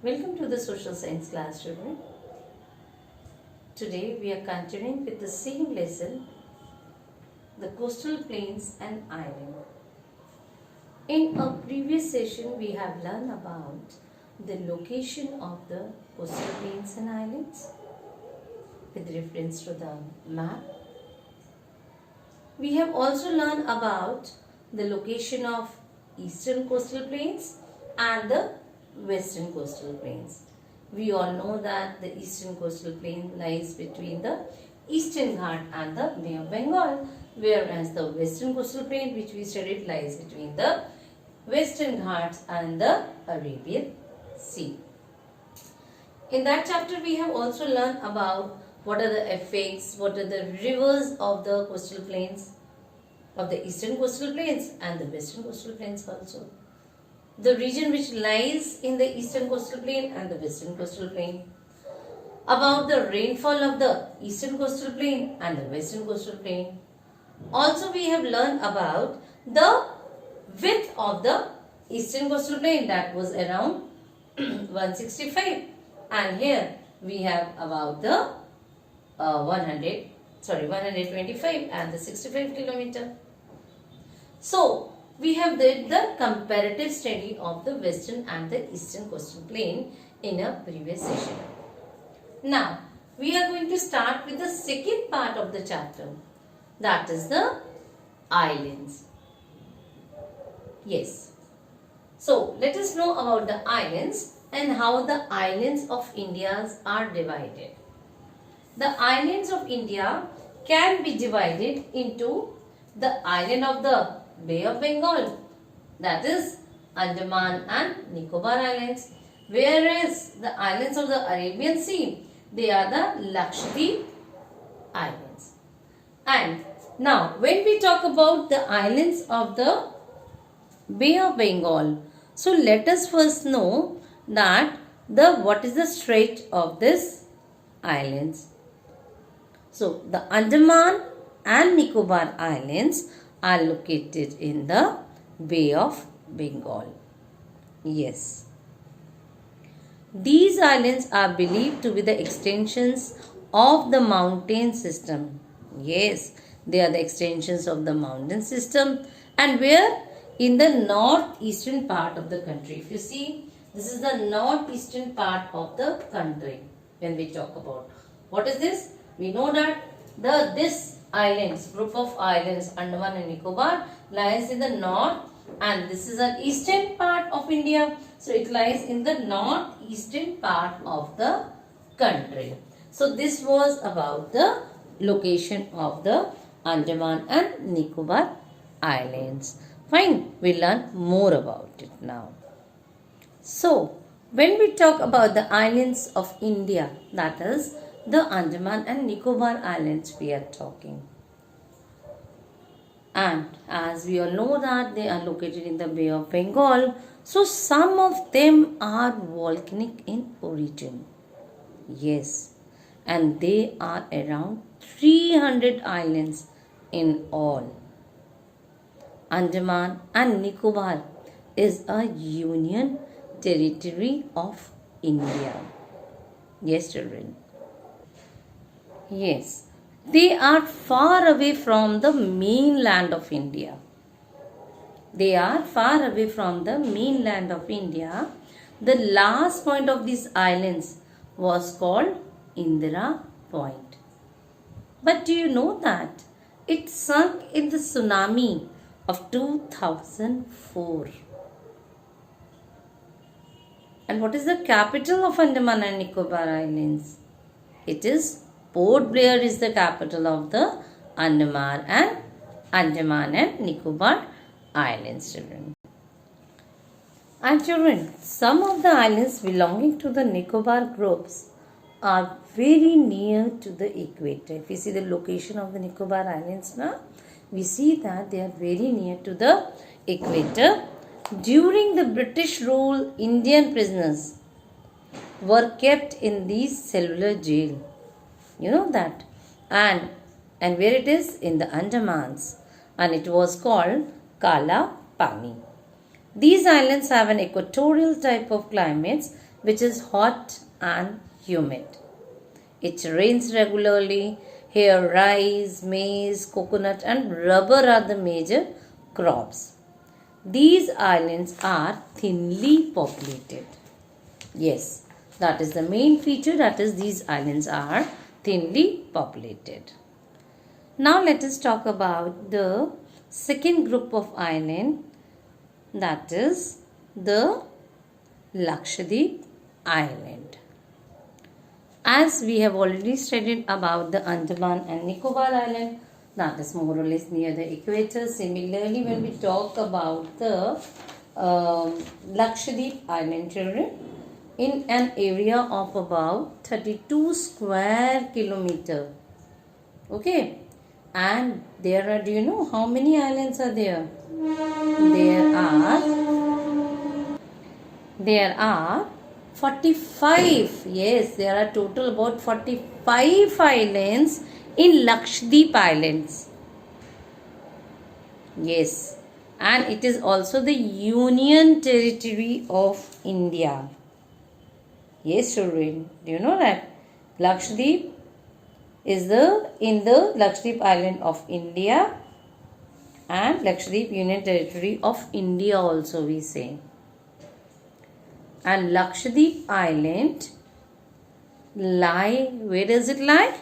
Welcome to the social science class, children. Today we are continuing with the same lesson, the coastal plains and island. In a previous session we have learned about the location of the coastal plains and islands with reference to the map. We have also learned about the location of eastern coastal plains and the western coastal plains. We all know that the eastern coastal plain lies between the Eastern Ghat and the Bay of Bengal, whereas the western coastal plain which we studied lies between the Western Ghats and the Arabian Sea. In that chapter we have also learned about what are the effects, what are the rivers of the coastal plains, of the eastern coastal plains and the western coastal plains also. The region which lies in the eastern coastal plain and the western coastal plain. About the rainfall of the eastern coastal plain and the western coastal plain. Also we have learned about the width of the eastern coastal plain, that was around 165, and here we have about the 125 and the 65 kilometer. So we have did the comparative study of the western and the eastern coastal plain in a previous session. Now we are going to start with the second part of the chapter, that is the islands. Yes. So let us know about the islands and how the islands of India are divided. The islands of India can be divided into the island of the Bay of Bengal, that is Andaman and Nicobar Islands, whereas the islands of the Arabian Sea, they are the Lakshadweep Islands. And now when we talk about the islands of the Bay of Bengal, so let us first know that what is the stretch of this islands. So the Andaman and Nicobar Islands are located in the Bay of Bengal. Yes. These islands are believed to be the extensions of the mountain system. Yes, they are the extensions of the mountain system, and where? In the northeastern part of the country. If you see, this is the northeastern part of the country when we talk about. What is this? We know that this islands, group of islands, Andaman and Nicobar, lies in the north, and this is an eastern part of India. So it lies in the northeastern part of the country. So this was about the location of the Andaman and Nicobar Islands. Fine, we learn more about it now. So when we talk about the islands of India, that is the Andaman and Nicobar Islands we are talking. And as we all know that they are located in the Bay of Bengal, so some of them are volcanic in origin. Yes, and they are around 300 islands in all. Andaman and Nicobar is a union territory of India. Yes, children. Yes, they are far away from the mainland of India. They are far away from the mainland of India. The last point of these islands was called Indira Point. But do you know that it sunk in the tsunami of 2004? And what is the capital of Andaman and Nicobar Islands? It is Port Blair is the capital of the Andaman and Nicobar Islands, children. And children, some of the islands belonging to the Nicobar groups are very near to the equator. If you see the location of the Nicobar Islands now, we see that they are very near to the equator. During the British rule, Indian prisoners were kept in these cellular jail. You know that. And where it is? In the Andamans. And it was called Kala Pani. These islands have an equatorial type of climates which is hot and humid. It rains regularly. Here, rice, maize, coconut, and rubber are the major crops. These islands are thinly populated. Yes, that is the main feature, that is, these islands are thinly populated. Now, let us talk about the second group of island, that is the Lakshadweep Island. As we have already studied about the Andaman and Nicobar Island, that is more or less near the equator. Similarly, when we talk about the Lakshadweep Island, children, in an area of about 32 square kilometer. Okay, and there are, do you know how many islands are there? There are 45. Yes, there are total about 45 islands in Lakshadweep Islands. Yes, and it is also the Union Territory of India. Yes, children, do you know that Lakshadweep is in the Lakshadweep Island of India and Lakshadweep Union Territory of India also we say. And Lakshadweep Island lie, where does it lie?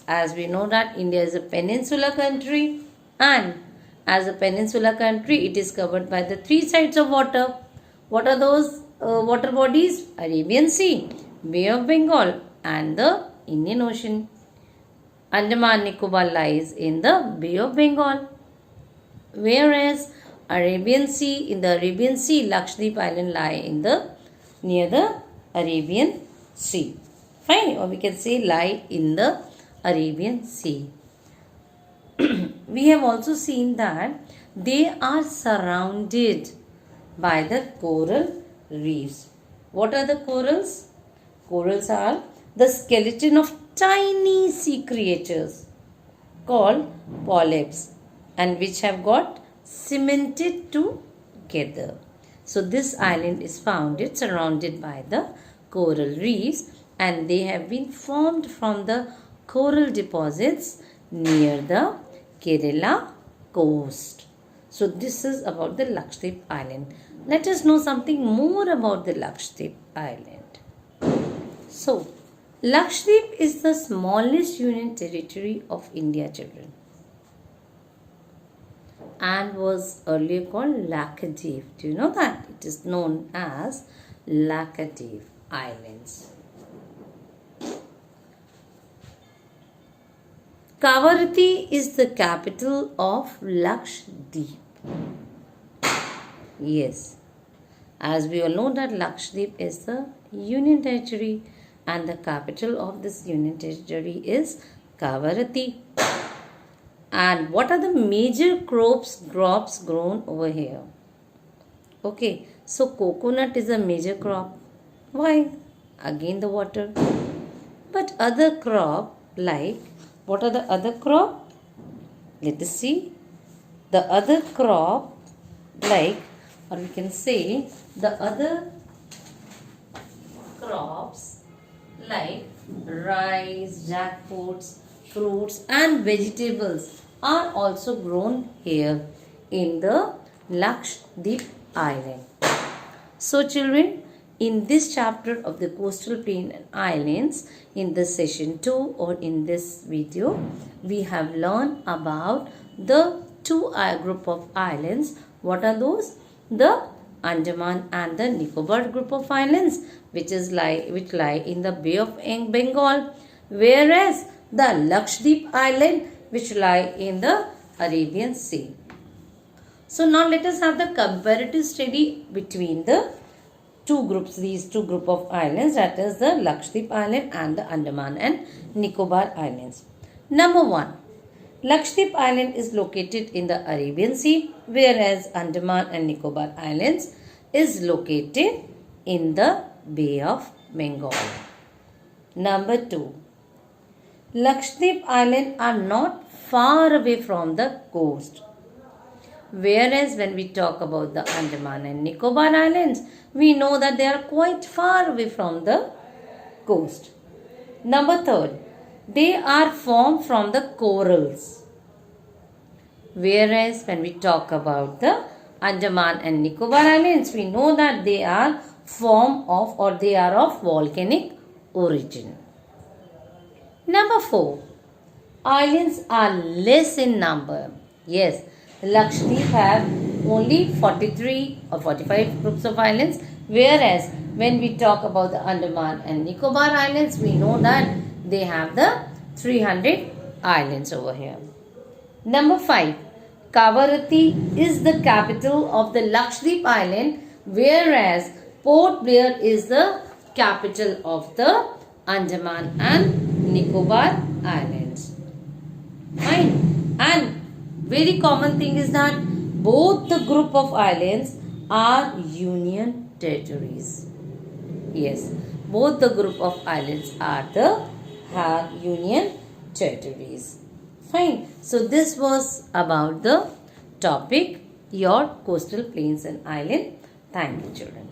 As we know that India is a peninsula country, and as a peninsula country it is covered by the three sides of water. What are those water bodies? Arabian Sea, Bay of Bengal and the Indian Ocean. Andaman Nicobar lies in the Bay of Bengal, whereas Arabian Sea, in the Arabian Sea, Lakshadweep Island lie in the near the Arabian Sea. Fine, or we can say lie in the Arabian Sea. We have also seen that they are surrounded by the coral reefs. What are the corals? Corals are the skeleton of tiny sea creatures called polyps, and which have got cemented together. So this island is founded surrounded by the coral reefs, and they have been formed from the coral deposits near the Kerala coast. So this is about the Lakshadweep Island. Let us know something more about the Lakshadweep Island. So Lakshadweep is the smallest union territory of India, children, and was earlier called Lakshadweep. Do you know that? It is known as Lakshadweep Islands. Kavaratti is the capital of Lakshadweep. Yes, as we all know that Lakshadweep is the union territory and the capital of this union territory is Kavaratti. And what are the major crops grown over here? Okay, so coconut is a major crop. Why? Again the water. But other crop like, what are the other crop? Let us see. The other crop like, or we can say the other crops like rice, jackfruits, fruits and vegetables are also grown here in the Lakshadweep Island. So children, in this chapter of the coastal plain and islands, in this session 2 or in this video, we have learned about the two group of islands. What are those? The Andaman and the Nicobar group of islands, which lie in the Bay of Bengal, whereas the Lakshadweep Island, which lie in the Arabian Sea. So now let us have the comparative study between the two groups, these two group of islands, that is the Lakshadweep Island and the Andaman and Nicobar Islands. Number 1. Lakshadweep Island is located in the Arabian Sea, whereas Andaman and Nicobar Islands is located in the Bay of Bengal. Number 2. Lakshadweep Island are not far away from the coast. Whereas when we talk about the Andaman and Nicobar Islands, we know that they are quite far away from the coast. Number third, they are formed from the corals. Whereas when we talk about the Andaman and Nicobar Islands, we know that they are form of or they are of volcanic origin. Number 4, islands are less in number. Yes, Lakshadweep have only 43 or 45 groups of islands, whereas when we talk about the Andaman and Nicobar Islands, we know that they have the 300 islands over here. Number 5, Kavaratti is the capital of the Lakshadweep Island, whereas Port Blair is the capital of the Andaman and Nicobar Islands. Fine. And very common thing is that both the group of islands are union territories. Yes, both the group of islands are union territories. Fine. So this was about the topic your coastal plains and island. Thank you, children.